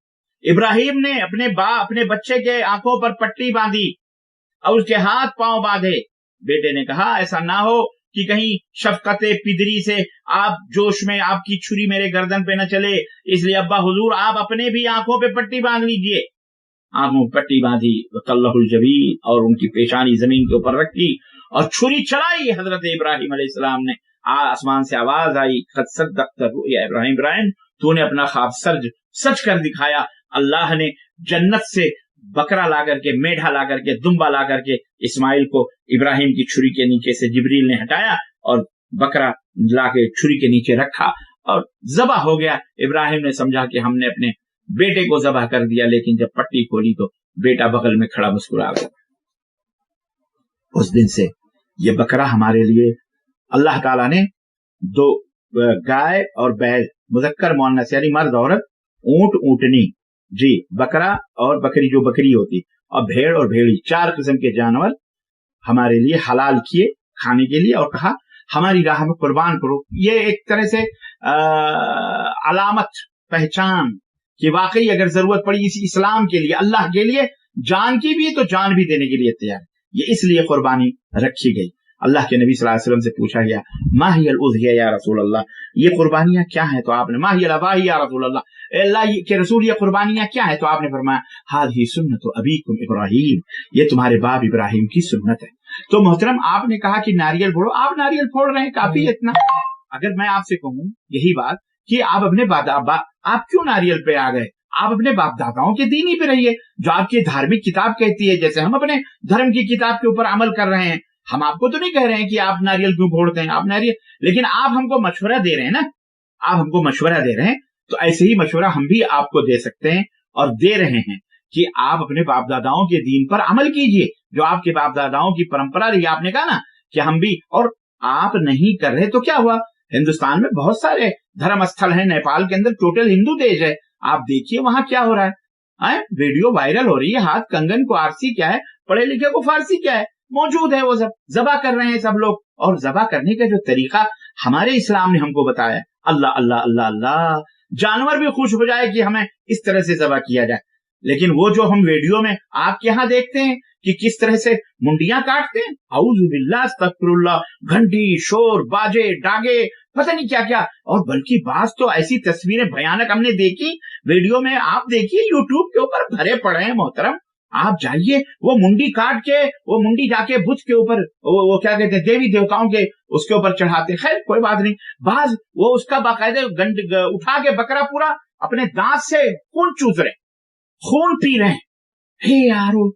इब्राहिम ने अपने बच्चे के आंखों पर पट्टी बांधी और उसके हाथ पांव बांधे। बेटे ने कहा ऐसा ना हो कि कहीं शफकते पिदरी से आप जोश में आपकी छुरी मेरे गर्दन पे न चले, इसलिए अब्बा हुजूर आप अपने भी आंखों पे पट्टी बांध लीजिए। आंखों पट्टी बांधी, वतल्लहुल जबीन, और उनकी पेशानी जमीन के ऊपर रखी और छुरी चलाई। हजरत इब्राहिम अलैहिस्सलाम ने आसमान से आवाज आई, खद सद्दक़्ता रुया इब्राहिम, इब्राहिम तूने अपना ख्वाब सच कर दिखाया। अल्लाह ने जन्नत से बकरा ला करके, मेढा ला करके, दुम्बा ला करके इस्माइल को इब्राहिम की छुरी के नीचे से जिब्रील ने हटाया और बकरा ला के छुरी के नीचे रखा और जबा हो गया। इब्राहिम ने समझा कि हमने अपने बेटे को जबा कर दिया, लेकिन जब पट्टी खोली तो बेटा बगल में खड़ा मुस्कुरा गया। उस दिन से ये बकरा हमारे लिए अल्लाह ताला ने दो गाय और बैल, मुज़क्कर मुअन्नस यानी मर्द औरत, ऊंट ऊंटनी, जी बकरा और बकरी जो बकरी होती, और भेड़ और भेड़ी, 4 किस्म के जानवर हमारे लिए हलाल किए खाने के लिए और कहा हमारी राह में कुर्बान करो। ये एक तरह से अलामत, पहचान कि वाकई अगर जरूरत पड़ी इस इस्लाम के लिए, अल्लाह के लिए जान की भी तो जान भी देने के लिए तैयार है। ये इसलिए कुर्बानी रखी गई। अल्लाह के नबी सल्लल्लाहु अलैहि वसल्लम से पूछा गया माहियल उज़हिया या रसूल अल्लाह, ये कुर्बानियां क्या है? तो आपने माहियल अबाही या रसूल अल्लाह, अल्लाह के रसूल ये कुर्बानियां क्या है? तो आपने फरमाया हाज़ी सुन्नतु अबीकुम इब्राहीम, ये तुम्हारे बाप इब्राहिम की सुन्नत है। तो मोहतरम आपने कहा कि नारियल फोड़ो, आप नारियल फोड़ रहे हैं, काफी इतना। अगर मैं आपसे कहूं यही बात कि आप अपने आप क्यों नारियल पे आ गए? आप अपने बाप दादाओं के दीन ही पे रहिए, जो आपकी धार्मिक किताब कहती है। जैसे हम अपने धर्म की किताब के ऊपर अमल कर रहे हैं, हम आपको तो नहीं कह रहे हैं कि आप नारियल क्यों फोड़ते हैं, आप नारियल, लेकिन आप हमको मशवरा दे रहे हैं ना, आप हमको मशवरा दे रहे हैं, तो ऐसे ही मशवरा हम भी आपको दे सकते हैं और दे रहे हैं कि आप अपने बाप दादाओं के दीन पर अमल कीजिए, जो आपके बाप दादाओं की परंपरा रही। आपने कहा ना कि हम भी, और आप नहीं कर रहे तो क्या हुआ? हिंदुस्तान में बहुत सारे धर्म स्थल हैं, नेपाल के अंदर टोटल हिंदू देश है, आप देखिए वहां क्या हो रहा है। वीडियो वायरल हो रही है, हाथ कंगन को आरसी क्या है, पढ़े लिखे को फारसी क्या है, मौजूद है, वो सब जबा कर रहे हैं सब लोग। और जबा करने का जो तरीका हमारे इस्लाम ने हमको बताया, अल्लाह अल्लाह अल्लाह अल्लाह, जानवर भी खुश हो जाए कि हमें इस तरह से जबा किया जाए। लेकिन वो जो हम वीडियो में आपके यहां देखते हैं कि किस तरह से मुंडियां काटते हैं, औज़ु बिल्लाह अस्तगफिरुल्लाह, घंटी, शोर, बाजे, डागे, पता नहीं क्या क्या। और बल्कि बात तो ऐसी तस्वीरें भयानक हमने देखी वीडियो में, आप देखिए यूट्यूब के ऊपर भरे पड़े हैं मोहतरम, आप जाइए, वो मुंडी काट के, वो मुंडी जाके बुत के ऊपर, वो क्या कहते हैं, देवी देवताओं के उसके ऊपर चढ़ाते। खैर कोई बात नहीं, बाज वो उसका बाकायदे उठा के बकरा पूरा अपने दांत से खून चूस रहे, खून पी रहे हैं। हे यारो,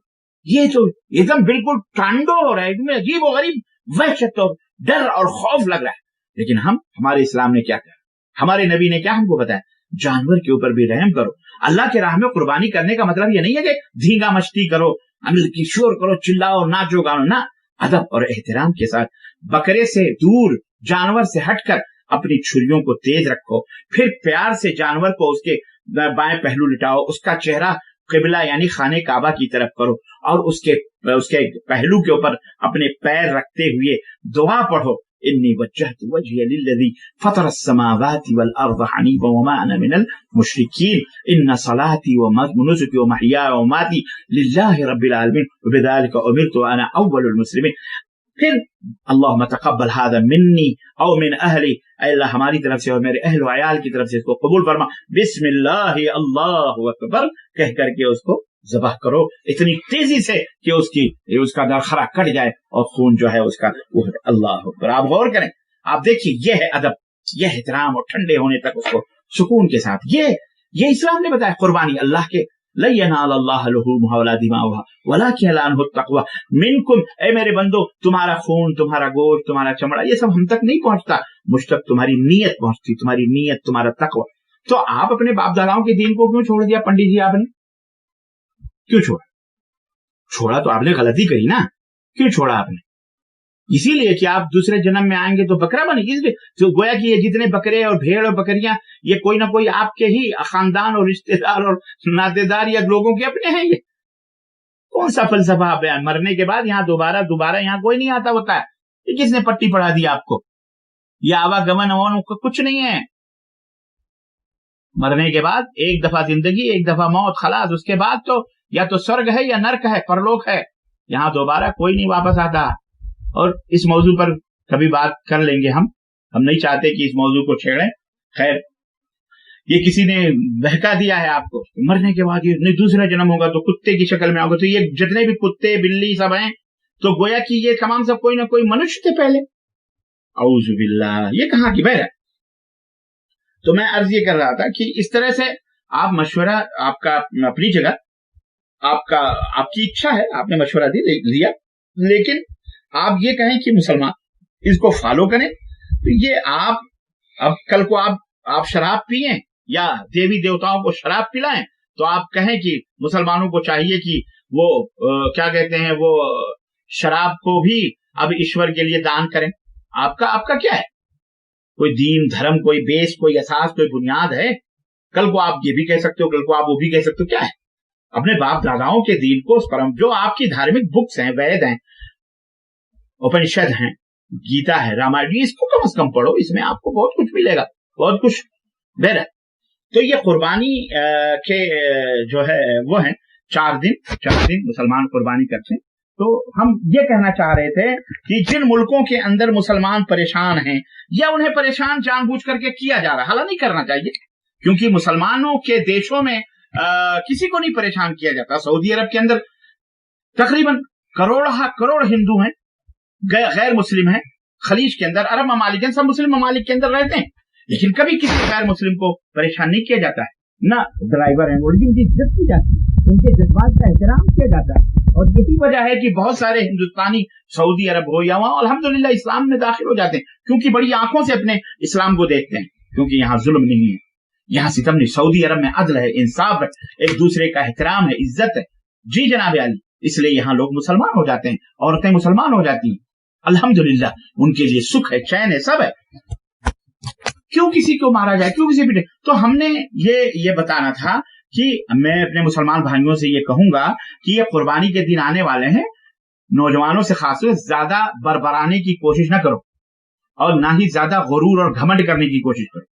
ये तो एकदम बिल्कुल टांडो हो रहा है, एकदम अजीब और गरीब, वहशत और डर और खौफ लग रहा है। लेकिन हमारे इस्लाम ने क्या कहा, हमारे नबी ने क्या हमको बताया, जानवर के ऊपर भी रहम करो। अल्लाह के राह में कुर्बानी करने का मतलब ये नहीं है कि धींगा मस्ती करो, अमल की शोर करो, चिल्लाओ, नाचो गानो, ना, अदब और एहतराम के साथ बकरे से दूर, जानवर से हटकर अपनी छुरियों को तेज रखो, फिर प्यार से जानवर को उसके बाएं पहलू लिटाओ, उसका चेहरा किबला यानी खाने काबा की तरफ करो और उसके पहलू के ऊपर अपने पैर रखते हुए दुआ पढ़ो, इन्नी वज्जहतु वजहिया लिल्लज़ी फतरा अस्समावाति वल अर्ज़ हनीफ़न वमा अना मिनल मुशरिकीन, इन्ना सलाती व नुसुकी व महयाय व ममाती लिल्लाहि रब्बिल आलमीन व बिज़ालिका उमिरतु व अना अव्वलुल मुस्लिमीन। फिर अल्लाहुम्मा तक़ब्बल हाज़ा मिन्नी औ मिन अहली, अल्लाह हमारी तरफ से और मेरे अहल व अयाल की तरफ से इसको कबूल फरमा, बिस्मिल्लाह अल्लाहु अकबर कह करके उसको ज़बह करो इतनी तेजी से कि उसका दरखरा कट जाए और खून जो है उसका वो, अल्लाह अकबर। आप गौर करें, आप देखिए, यह है अदब, यह एहतराम, और ठंडे होने तक उसको सुकून के साथ, ये इस्लाम ने बताया। कुर्बानी अल्लाह के ला यनालल्लाहु लुहूमुहा वला दिमाउहा वलाकिन यनालुहु तक़वा मिनकुम, ऐ मेरे बंदो, तुम्हारा खून, तुम्हारा गोश्त, तुम्हारा चमड़ा, ये सब हम तक नहीं पहुंचता, मुझ तक तुम्हारी नीयत पहुंचती, तुम्हारी नीयत, तुम्हारा तक़वा। तो आप अपने बाप दादाओं के दीन को क्यों छोड़ दिया पंडित जी? आपने क्यों छोड़ा? छोड़ा तो आपने गलती करी ना, क्यों छोड़ा आपने? इसीलिए कि आप दूसरे जन्म में आएंगे तो बकरा बनेगी, इसलिए तो गोया कि ये जितने बकरे और भेड़ और बकरियां ये कोई ना कोई आपके ही खानदान और रिश्तेदार और नातेदार या लोगों के अपने हैं। ये कौन सा फलसफा बयान? मरने के बाद यहाँ दोबारा यहाँ कोई नहीं आता होता है। ये किसने पट्टी पढ़ा दी आपको? ये आवागमन अवन कुछ नहीं है। मरने के बाद एक दफा जिंदगी, एक दफा मौत, खलास। उसके बाद तो या तो स्वर्ग है या नर्क है, परलोक है। यहाँ दोबारा कोई नहीं वापस आता। और इस मौजू पर कभी बात कर लेंगे हम नहीं चाहते कि इस मौजू को छेड़ें। खैर, ये किसी ने बहका दिया है आपको, मरने के बाद ये दूसरा जन्म होगा तो कुत्ते की शक्ल में होगा। तो ये जितने भी कुत्ते बिल्ली सब हैं तो गोया कि ये तमाम सब कोई ना कोई मनुष्य थे पहले। औज़ु बिल्लाह, ये कहाँ की बहर है? तो मैं अर्ज ये कर रहा था कि इस तरह से आप मशवरा, आपका अपनी जगह, आपकी इच्छा है, आपने मशवरा लिया, लेकिन आप ये कहें कि मुसलमान इसको फॉलो करें, तो ये आप अब कल को आप शराब पिए या देवी देवताओं को शराब पिलाएं, तो आप कहें कि मुसलमानों को चाहिए कि वो क्या कहते हैं, वो शराब को भी अब ईश्वर के लिए दान करें। आपका क्या है? कोई दीन धर्म, कोई बेस, कोई असास, कोई बुनियाद है? कल को आप ये भी कह सकते हो, कल को आप वो भी कह सकते हो। क्या है? अपने बाप दादाओं के दीन को, परम जो आपकी धार्मिक बुक्स हैं, वेद हैं, उपनिषद हैं, गीता है, रामायण, इसको कम से कम पढ़ो। इसमें आपको बहुत कुछ मिलेगा, बहुत कुछ बेहतर। तो ये कुर्बानी के जो है वो है 4 दिन मुसलमान कुर्बानी करते हैं। तो हम ये कहना चाह रहे थे कि जिन मुल्कों के अंदर मुसलमान परेशान हैं या उन्हें परेशान जानबूझ करके किया जा रहा है, हालांकि नहीं करना चाहिए, क्योंकि मुसलमानों के देशों में किसी को नहीं परेशान किया जाता। सऊदी अरब के अंदर तकरीबन करोड़ हिंदू हैं, गैर मुस्लिम हैं। खलीज के अंदर अरब ममालिक हैं, सब मुस्लिम ममालिक के अंदर रहते हैं, लेकिन कभी किसी गैर मुस्लिम को परेशान नहीं किया जाता है। ना ड्राइवर हैं, उनकी इज्जत की जाती है, उनके जज्बात का एहतराम किया जाता है। और यही वजह है कि बहुत सारे हिंदुस्तानी सऊदी अरब हो या वहां अल्हम्दुलिल्लाह इस्लाम में दाखिल हो जाते हैं, क्योंकि बड़ी आंखों से अपने इस्लाम को देखते हैं, क्योंकि यहाँ जुल्म नहीं है, यहाँ सितम नहीं। सऊदी अरब में अदल है, इंसाफ है, एक दूसरे का एहतराम है, इज्जत है। जी जनाब अली, इसलिए यहाँ लोग मुसलमान हो जाते हैं, औरतें मुसलमान हो जाती हैं। अल्हम्दुलिल्लाह, उनके लिए सुख है, चैन है, सब है। क्यों किसी को मारा जाए, क्यों किसी भी? तो हमने ये बताना था कि मैं अपने मुसलमान भाइयों से ये कहूंगा कि ये कुर्बानी के दिन आने वाले हैं, नौजवानों से खासकर ज्यादा बरबराने की कोशिश ना करो और ना ही ज्यादा गुरूर और घमंड करने की कोशिश करो।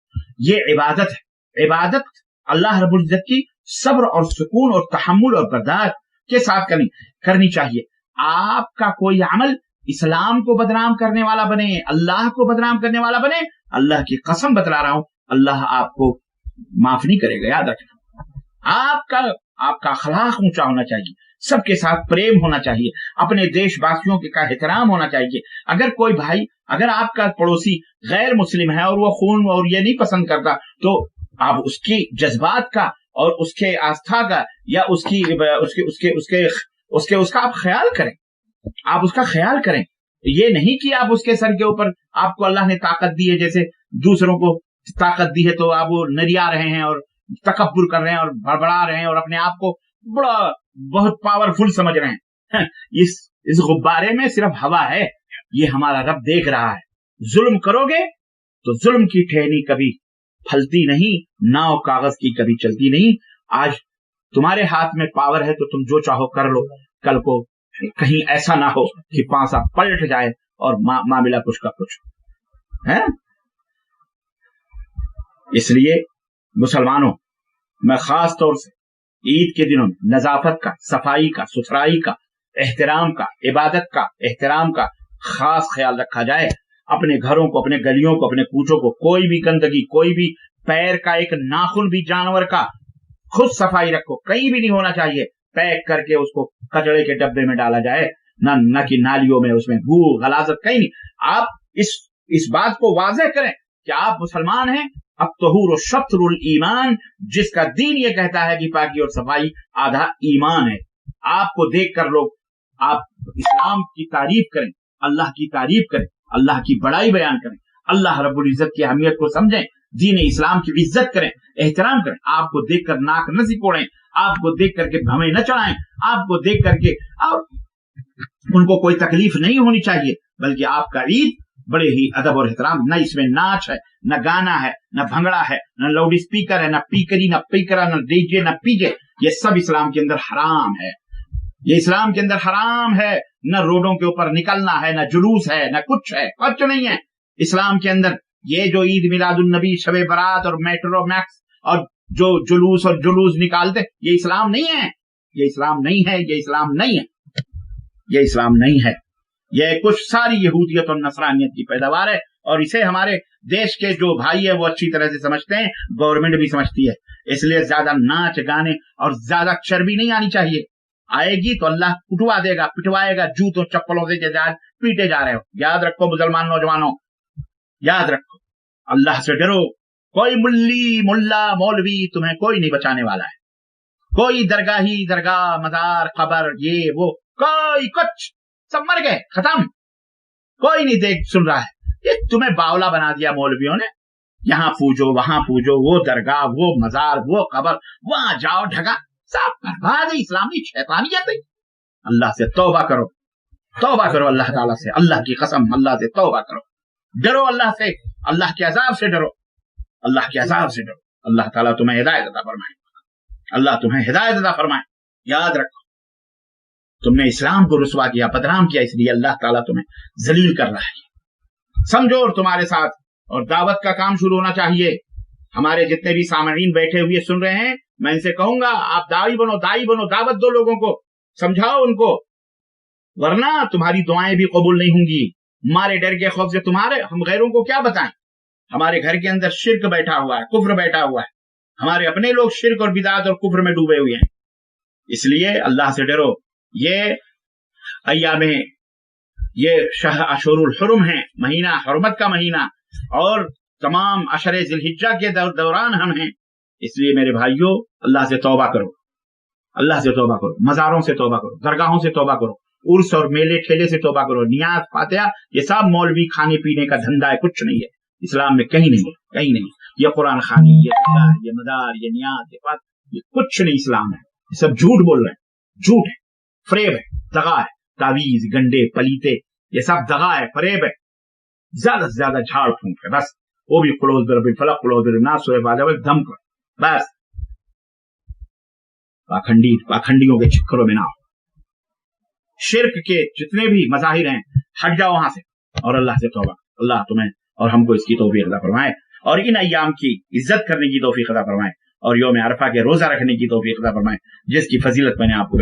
ये इबादत है, इबादत अल्लाह रब्बुल इज्जत की सब्र और सुकून और तहम्मुल और बर्दाश्त के साथ करनी चाहिए। आपका कोई अमल इस्लाम को बदनाम करने वाला बने, अल्लाह को बदनाम करने वाला बने, अल्लाह की कसम बतला रहा हूं, अल्लाह आपको माफ नहीं करेगा। याद रखना, आपका अखलाक ऊंचा होना चाहिए, सबके साथ प्रेम होना चाहिए, अपने देशवासियों का एहतराम होना चाहिए। अगर कोई भाई, अगर आपका पड़ोसी गैर मुस्लिम है और वो खून और ये नहीं पसंद करता, तो आप उसकी जज्बात का और उसके आस्था का या उसका आप ख्याल करें, आप उसका ख्याल करें। ये नहीं कि आप उसके सर के ऊपर, आपको अल्लाह ने ताकत दी है, जैसे दूसरों को ताकत दी है तो आप वो नरिया रहे हैं और तकब्बुर कर रहे हैं और बड़बड़ा रहे हैं और अपने आप को बहुत पावरफुल समझ रहे हैं। इस गुब्बारे में सिर्फ हवा है, ये हमारा रब देख रहा है। जुल्म करोगे तो जुल्म की टहनी कभी फलती नहीं, नाव कागज की कभी चलती नहीं। आज तुम्हारे हाथ में पावर है तो तुम जो चाहो कर लो, कल को कहीं ऐसा ना हो कि पांसा पलट जाए और मामला कुछ का कुछ है। इसलिए मुसलमानों, मैं खास तौर से ईद के दिनों नजाफत का, सफाई का, सुथराई का, एहतराम का, इबादत का, एहतराम का खास ख्याल रखा जाए। अपने घरों को, अपने गलियों को, अपने कूचों को कोई भी गंदगी, कोई भी पैर का एक नाखून भी जानवर का, खुद सफाई रखो, कहीं भी नहीं होना चाहिए। पैक करके उसको कचड़े के डब्बे में डाला जाए, न कि नालियों में, उसमें गू गलाजत कहीं नहीं। आप इस बात को वाज़ेह करें कि आप मुसलमान हैं। अब तहूर शत्रुल ईमान, जिसका दीन ये कहता है कि पाकी और सफाई आधा ईमान है। आपको देखकर लोग आप इस्लाम की तारीफ करें, अल्लाह की तारीफ करें, अल्लाह की बड़ाई बयान करें, अल्लाह रब्बुल इज्जत की अहमियत को समझें, दीन इस्लाम की इज्जत करें, एहतराम करें। आपको देखकर नाक न सिकोड़ें, आपको देख करके हमें न चढ़ाएं, आपको देख करके उनको कोई तकलीफ नहीं होनी चाहिए, बल्कि आपका ईद बड़े ही अदब और एहतराम, न इसमें नाच है, न गाना है, न भंगड़ा है, न लाउड स्पीकर है, न पीकरी, न पीकरा, न डीजे, न पीजे, ये सब इस्लाम के अंदर हराम है। ये इस्लाम के अंदर हराम है। न रोडों के ऊपर निकलना है, न जुलूस है, न कुछ है, कुछ नहीं है इस्लाम के अंदर। ये जो ईद मिलादुन नबी, शबे बारात और मेट्रो मैक्स और जो जुलूस निकालते, ये इस्लाम नहीं है, ये इस्लाम नहीं है, ये इस्लाम नहीं है, ये इस्लाम नहीं है। यह कुछ सारी यहूदियत और नसरानियत की पैदावार है, और इसे हमारे देश के जो भाई है वो अच्छी तरह से समझते हैं, गवर्नमेंट भी समझती है। इसलिए ज्यादा नाच गाने और ज्यादा चर्बी नहीं आनी चाहिए। आएगी तो अल्लाह उठवा देगा, पिटवाएगा, जूतों चप्पलों से पीटे जा रहे हो। याद रखो मुसलमान नौजवानों, याद रखो, अल्लाह से डरो। कोई मुल्ला मौलवी तुम्हें कोई नहीं बचाने वाला है। कोई दरगाह मजार खबर ये वो कोई कुछ, सब मर गए, खत्म, कोई नहीं देख सुन रहा है। ये तुम्हें बावला बना दिया मौलवियों ने। यहाँ पूजो, वहां पूजो, वो दरगाह, वो मजार, वो खबर, वहां जाओ, ढगा, सब बर्बाद है। इस्लामी शैतानियत है। अल्लाह से तौबा करो, तौबा करो अल्लाह ताला से, अल्लाह की कसम, अल्लाह से तौबा करो, डरो अल्लाह से, अल्लाह के अजाब से डरो, अल्लाह के अजाब से डरो। अल्लाह ताला तुम्हें हिदायत अता फरमाए, अल्लाह तुम्हें हिदायत अता फरमाए। याद रखो, तुमने इस्लाम को रुसवा किया, बदनाम किया, इसलिए अल्लाह ताला तुम्हें जलील कर रहा है। समझो, और तुम्हारे साथ और दावत का काम शुरू होना चाहिए। हमारे जितने भी सामईन बैठे हुए सुन रहे हैं, मैं इनसे कहूंगा, आप दाई बनो, दावत दो लोगों को, समझाओ उनको, वरना तुम्हारी दुआएं भी कबूल नहीं होंगी। हमारे डर के खौफ से हम गैरों को क्या बताएं? हमारे घर के अंदर शिर्क बैठा हुआ है, कुफ्र बैठा हुआ है, हमारे अपने लोग शिर्क और बिदात और कुफ्र में डूबे हुए हैं। इसलिए अल्लाह से डरो। ये अय्याम, ये शहर अशुरुल हुरुम है, महीना हुर्मत का महीना, और तमाम अशरे जिलहिज्जा के दौरान हम हैं। इसलिए मेरे भाइयों, अल्लाह से तौबा करो, अल्लाह से तौबा करो, मजारों से तौबा करो, दरगाहों से तौबा करो, उर्स और मेले ठेले से तौबा करो, नियाज फातिहा, ये सब मौलवी खाने पीने का धंधा है, कुछ नहीं है इस्लाम में, कहीं नहीं, कहीं नहीं। ये कुरान खानी, ये मदार, ये नियाज, ये कुछ नहीं इस्लाम है। ये सब झूठ बोल रहे हैं, झूठ है, फरेब है, दगा है, तावीज, गंडे, पलीते, ये सब दगा है, फरेब है, ज्यादा से ज्यादा झाड़ फूंक है, बस। वो भी कुलोज बिरबिल फलक, कुलोज बिर नास, दम कर, बस। पाखंडियों के चक्करों में ना हो। शिर्क के जितने भी मज़ाहिर हैं, हट जाओ वहां से, और अल्लाह से तौबा। अल्लाह तुम्हें और हमको इसकी तौफीक अता फरमाए, और इन अय्याम की इज्जत करने की तौफीक अता फरमाए, और यौम अरफा के रोजा रखने की तौफीक अता फरमाए, जिसकी फजीलत मैंने आपको